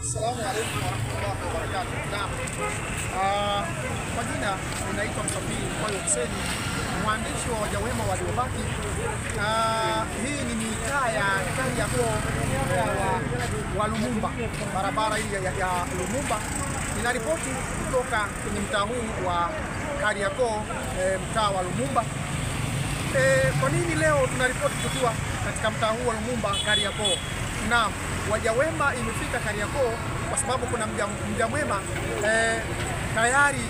Assalamu alaykum warahmatullahi wabarakatuh. Naam. Kwa jina ninaitwa Msafiri Mkwayo Hussein, mwandishi wa Wajawema Waliobaki. Hii ni mitaa ya Kariakoo wa Lumumba, barabara hii ya Lumumba. Ninaripoti kutoka kwenye mtaa huu wa Kariakoo, mtaa wa Lumumba. Kwa nini leo tunaripoti tukiwa katika mtaa huu wa Lumumba, Kariakoo? Naam, Wajawema imefika Kariakoo kwa sababu kuna mja mwema tayari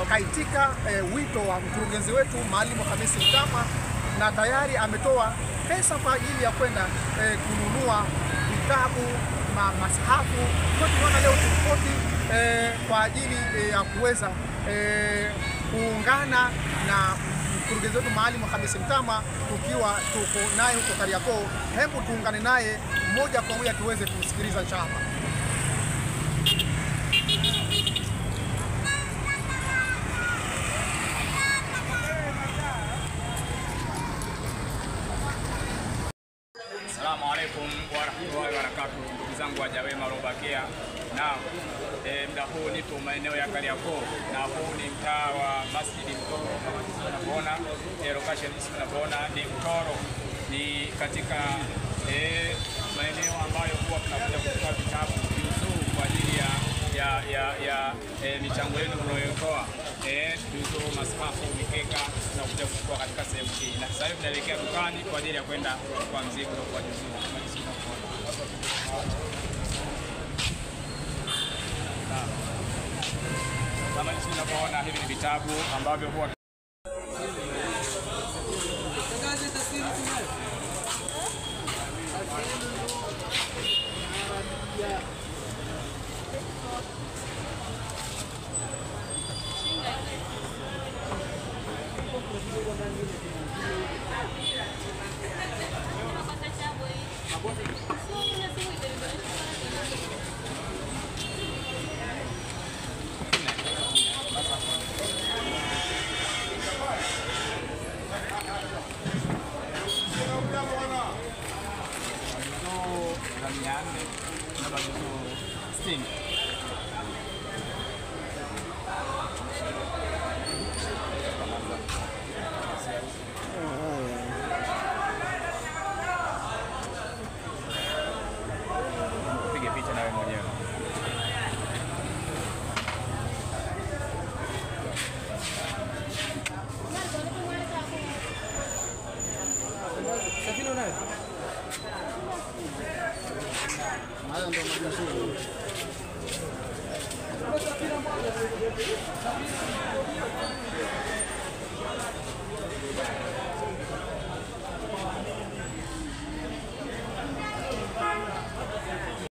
kaitika wito wa mkurugenzi wetu Mwalimu Hamisi Mtama, na tayari ametoa pesa kwa ajili ya kwenda kununua vitabu, masahafu. Kwa tunaona leo turipoti kwa ajili ya kuweza kuungana na mkurugenzi wetu Mwalimu Hamisi Mtama, tukiwa tuko naye huko Kariakoo. Hebu tuungane naye moja kwa moja tuweze kumsikiliza inshallah. Assalamu alaikum warahmatullahi wabarakatuh. Ndugu zangu Wajawema waliobakia, na muda huu nipo maeneo ya Kariakoo, na huu ni mtaa wa Masjid Mtoro. Kama tunavyoona location hii tunavyoona ni Mtoro, ni katika maeneo ambayo huwa tunakuja kuchukua vitabu juzuu kwa ajili ya michango yenu mnayotoa, juzuu, masahafu, mikeka, tunakuja kuchukua katika sehemu hii. Na sasa hivi tunaelekea dukani kwa ajili ya kwenda kwa mzigo kwa juzuu. Kama tunavyoona hivi ni vitabu ambavyo huwa piga picha nawe mwenyewe. Haya ndio mazuri.